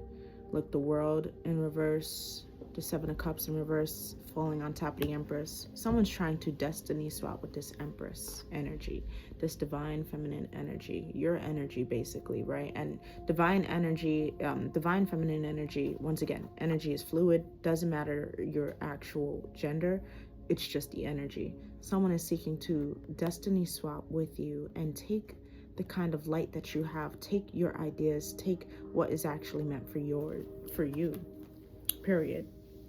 A: look, the World in reverse, the Seven of Cups in reverse, falling on top of the Empress. Someone's trying to destiny swap with this Empress energy, this divine feminine energy, your energy basically, right? And divine energy, divine feminine energy, once again, energy is fluid, doesn't matter your actual gender, it's just the energy. Someone is seeking to destiny swap with you and take the kind of light that you have, take your ideas, take what is actually meant for you, period.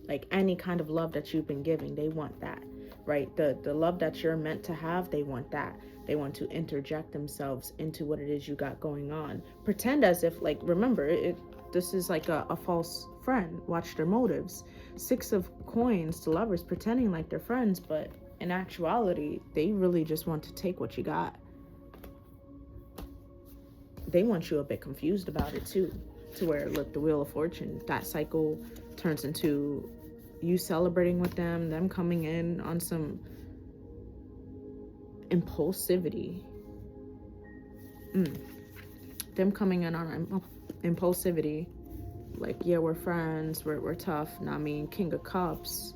A: Like any kind of love that you've been giving, they want that, right? The love that you're meant to have, they want that. They want to interject themselves into what it is you got going on. Pretend as if, like, remember, this is like a false friend. Watch their motives. Six of Coins, the Lovers, pretending like they're friends, but in actuality, they really just want to take what you got. They want you a bit confused about it too, to where, look, the Wheel of Fortune, that cycle turns into you celebrating with them coming in on some impulsivity. Them coming in on impulsivity, like, yeah, we're friends, we're tough. Now, I mean, King of Cups,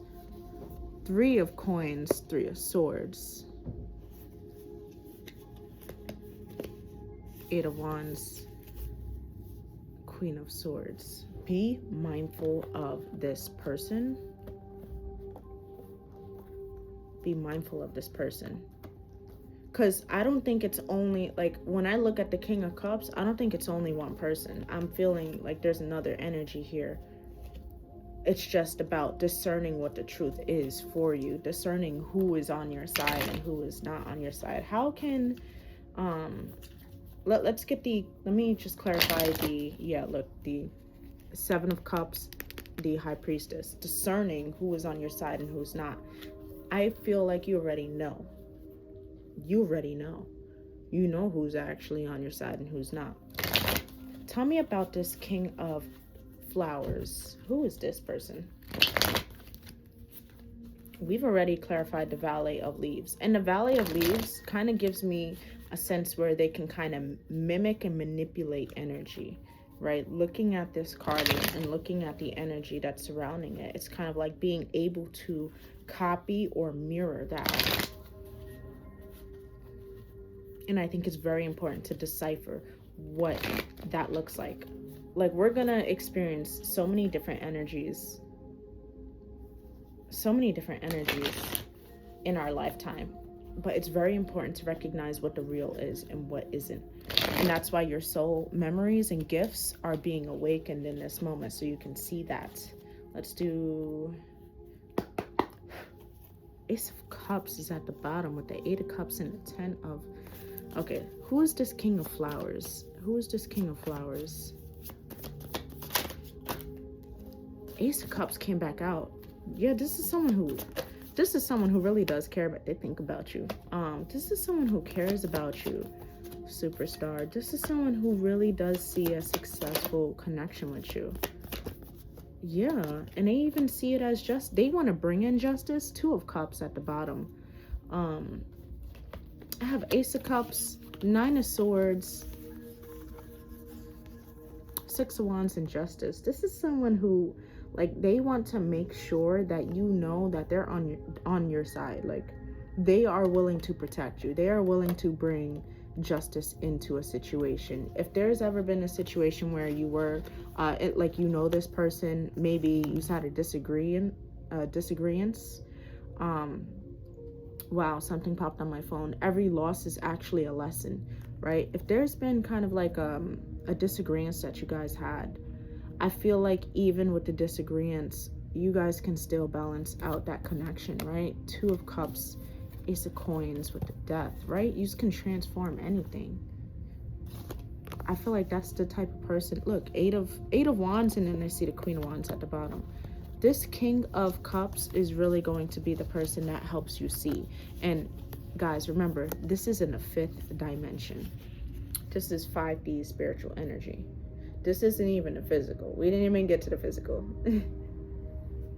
A: Three of Coins, Three of Swords, Eight of Wands, Queen of Swords. Be mindful of this person. Be mindful of this person. Because I don't think it's only, like, when I look at the King of Cups, I don't think it's only one person. I'm feeling like there's another energy here. It's just about discerning what the truth is for you. Discerning who is on your side and who is not on your side. How can, let's get let me just clarify the Seven of Cups, the High Priestess. Discerning who is on your side and who's not. I feel like you already know. You already know. You know who's actually on your side and who's not. tell me about this King of Flowers. Who is this person? We've already clarified the Valley of Leaves. And the Valley of Leaves kind of gives me a sense where they can kind of mimic and manipulate energy, right? Looking at this card and looking at the energy that's surrounding it, it's kind of like being able to copy or mirror that. And I think it's very important to decipher what that looks like. Like, we're going to experience so many different energies in our lifetime, but it's very important to recognize what the real is and what isn't. And that's why your soul memories and gifts are being awakened in this moment, so you can see that. Let's do Ace of Cups is at the bottom with the 8 of Cups and the 10 of... Okay, who is this King of Flowers? Who is this King of Flowers? Ace of Cups came back out. Yeah, this is someone who really does care, but they think about you. This is someone who cares about you, superstar. This is someone who really does see a successful connection with you. Yeah, and they even see it as just, they want to bring in justice. 2 of Cups at the bottom. I have Ace of Cups, 9 of Swords, 6 of Wands, and Justice. This is someone who, like, they want to make sure that you know that they're on your side. Like, they are willing to protect you. They are willing to bring justice into a situation. If there's ever been a situation where you were, like, you know this person, maybe you had a disagreement. Wow, something popped on my phone. Every loss is actually a lesson, right? If there's been kind of like a disagreement that you guys had, I feel like even with the disagreements, you guys can still balance out that connection, right? 2 of Cups, Ace of Coins with the Death, right? You can transform anything. I feel like that's the type of person. Look, 8 of Wands, and then I see the Queen of Wands at the bottom. This King of Cups is really going to be the person that helps you see. And guys, remember, this is in the 5th dimension. This is 5D spiritual energy. This isn't even the physical. We didn't even get to the physical.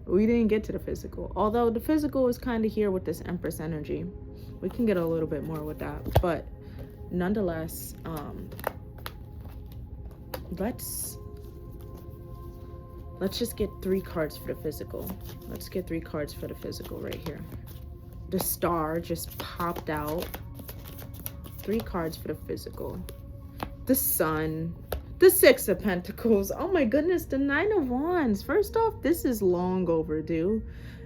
A: We didn't get to the physical. Although the physical is kind of here with this Empress energy. We can get a little bit more with that. But nonetheless, let's just get 3 cards for the physical. Let's get 3 cards for the physical right here. The Star just popped out. 3 cards for the physical. The Sun. The 6 of Pentacles. Oh my goodness, the 9 of Wands. First off, this is long overdue.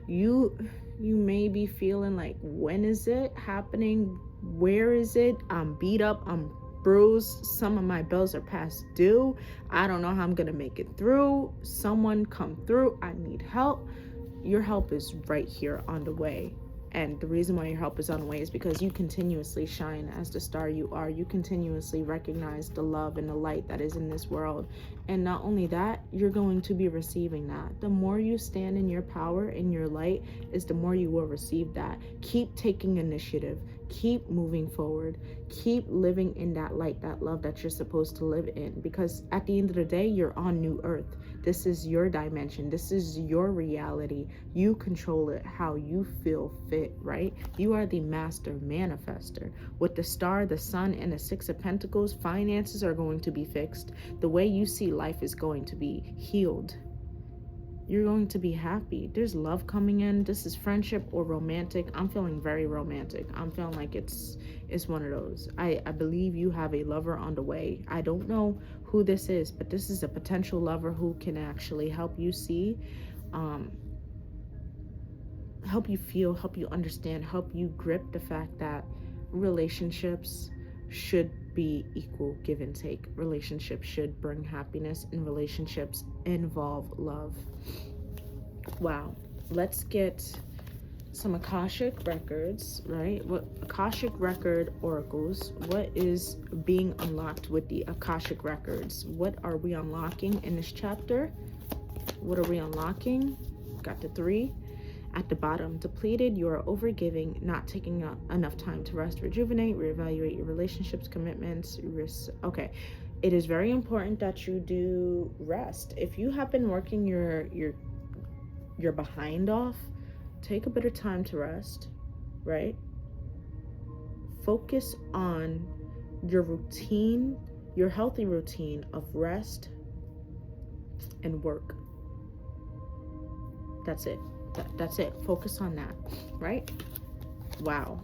A: You may be feeling like, when is it happening? Where is it? I'm beat up. I'm bruised. Some of my bills are past due. I don't know how I'm gonna make it through. Someone come through. I need help. Your help is right here on the way. And the reason why your help is on the way is because you continuously shine as the star you are. You continuously recognize the love and the light that is in this world. And not only that, you're going to be receiving that. The more you stand in your power, in your light, is the more you will receive that. Keep taking initiative. Keep moving forward. Keep living in that light, that love that you're supposed to live in. Because at the end of the day, you're on New Earth. This is your dimension. This is your reality. You control it how you feel fit, right? You are the master manifester. With the Star, the Sun, and the 6 of Pentacles, finances are going to be fixed. The way you see life is going to be healed. You're going to be happy. There's love coming in. This is friendship or romantic. I'm feeling very romantic. I'm feeling like it's one of those. I believe you have a lover on the way. I don't know who this is, but this is a potential lover who can actually help you see, help you feel, help you understand, help you grip the fact that relationships should be equal give and take. Relationships should bring happiness, and relationships involve love. Wow. Let's get some Akashic records, right? What Akashic record oracles? What is being unlocked with the Akashic records? What are we unlocking in this chapter? What are we unlocking? Got the 3. At the bottom, depleted, you are overgiving, not taking enough time to rest, rejuvenate, reevaluate your relationships, commitments, okay. It is very important that you do rest. If you have been working your behind off, take a bit of time to rest, right? Focus on your routine, your healthy routine of rest and work. That's it. That's it. Focus on that, right? Wow.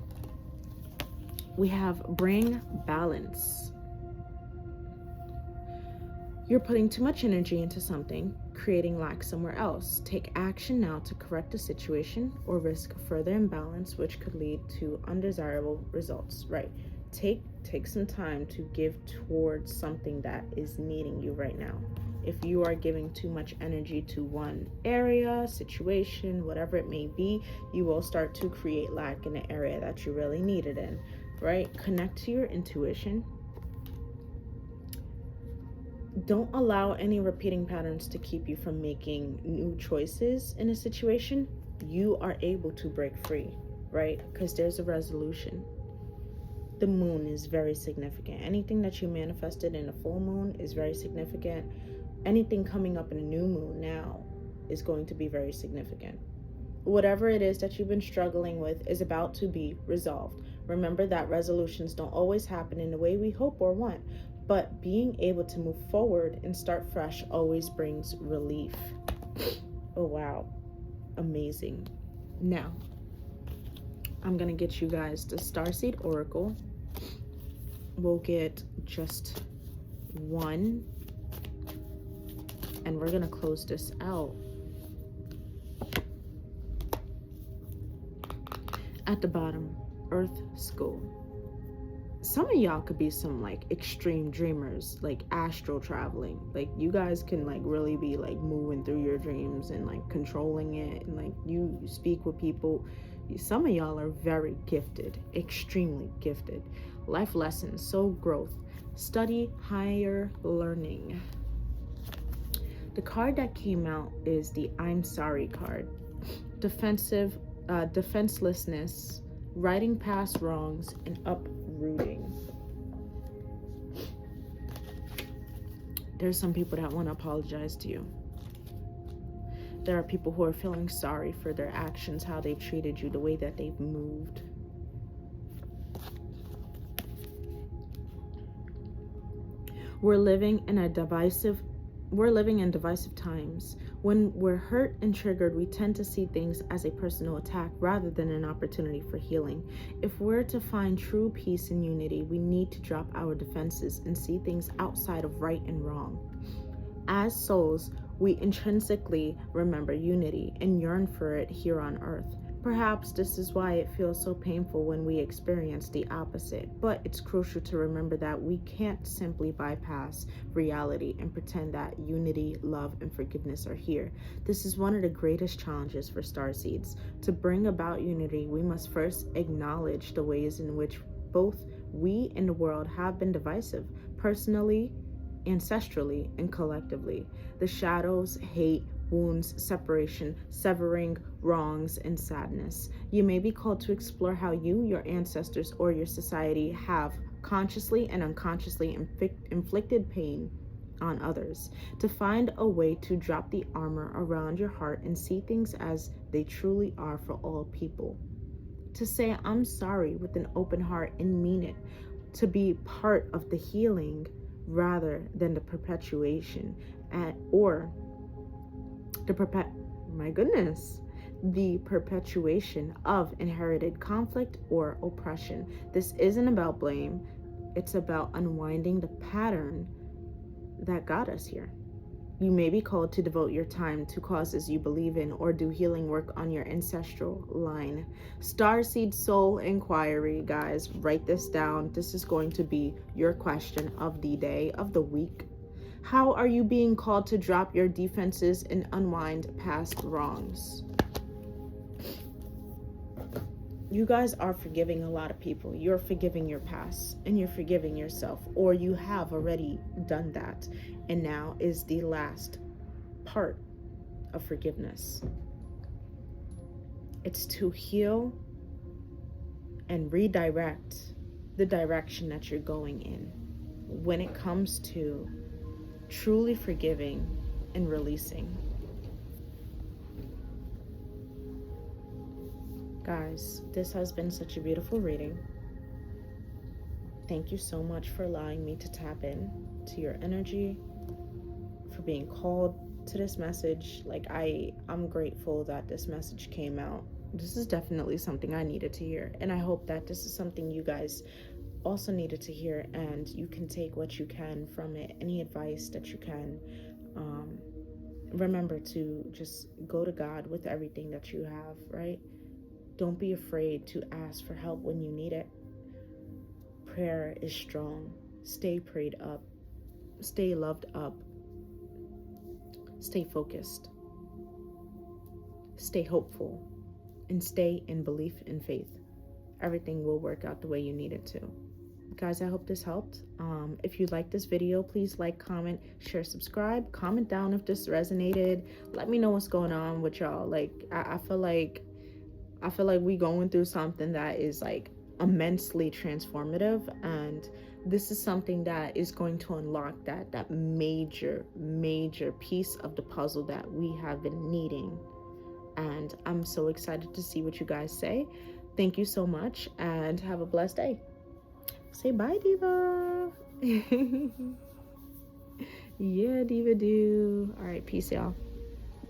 A: We have bring balance. You're putting too much energy into something, creating lack somewhere else. Take action now to correct the situation or risk further imbalance, which could lead to undesirable results, right? Take some time to give towards something that is needing you right now. If you are giving too much energy to one area, situation, whatever it may be, you will start to create lack in the area that you really need it in, right? Connect to your intuition. Don't allow any repeating patterns to keep you from making new choices in a situation. You are able to break free, right? Because there's a resolution. The moon is very significant. Anything that you manifested in a full moon is very significant. Anything coming up in a new moon now is going to be very significant. Whatever it is that you've been struggling with is about to be resolved. Remember that resolutions don't always happen in the way we hope or want, but being able to move forward and start fresh always brings relief. Oh, wow. Amazing. Now, I'm going to get you guys the Starseed Oracle. We'll get just one, and we're going to close this out. At the bottom, Earth School. Some of y'all could be some like extreme dreamers, like astral traveling. Like you guys can like really be like moving through your dreams and like controlling it, and like you speak with people. Some of y'all are very gifted, extremely gifted. Life lessons, soul growth, study higher learning. The card that came out is the I'm sorry card. Defenselessness, righting past wrongs, and uprooting. There's some people that want to apologize to you. There are people who are feeling sorry for their actions, how they've treated you, the way that they've moved. We're living in divisive times. When we're hurt and triggered, we tend to see things as a personal attack rather than an opportunity for healing. If we're to find true peace and unity, we need to drop our defenses and see things outside of right and wrong. As souls, we intrinsically remember unity and yearn for it here on earth. Perhaps this is why it feels so painful when we experience the opposite, but it's crucial to remember that we can't simply bypass reality and pretend that unity, love, and forgiveness are here. This is one of the greatest challenges for starseeds. To bring about unity, we must first acknowledge the ways in which both we and the world have been divisive, personally, ancestrally, and collectively. The shadows, hate, wounds, separation, severing, wrongs, and sadness. You may be called to explore how you, your ancestors, or your society have consciously and unconsciously inflicted pain on others, to find a way to drop the armor around your heart and see things as they truly are for all people. To say I'm sorry with an open heart and mean it, to be part of the healing rather than the perpetuation the perpetuation of inherited conflict or oppression. This isn't about blame. It's about unwinding the pattern that got us here. You may be called to devote your time to causes you believe in or do healing work on your ancestral line. Starseed Soul Inquiry, guys, write this down. This is going to be your question of the day, of the week. How are you being called to drop your defenses and unwind past wrongs? You guys are forgiving a lot of people. You're forgiving your past and you're forgiving yourself, or you have already done that. And now is the last part of forgiveness. It's to heal and redirect the direction that you're going in. when it comes to truly forgiving and releasing. Guys, this has been such a beautiful reading. Thank you so much for allowing me to tap in to your energy, for being called to this message. Like, I'm grateful that this message came out. This is definitely something I needed to hear, and I hope that this is something you guys also needed to hear, and you can take what you can from it, any advice that you can. Remember to just go to God with everything that you have, right? Don't be afraid to ask for help when you need it. Prayer is strong. Stay prayed up. Stay loved up. Stay focused. Stay hopeful. And stay in belief and faith. Everything will work out the way you need it to. Guys, I hope this helped. If you like this video, please like, comment, share, subscribe. Comment down if this resonated. Let me know what's going on with y'all. Like, I feel like we going through something that is like immensely transformative, and this is something that is going to unlock that major piece of the puzzle that we have been needing. And I'm so excited to see what you guys say. Thank you so much, and have a blessed day. Say bye, Diva. Yeah, Diva do. All right, peace, y'all.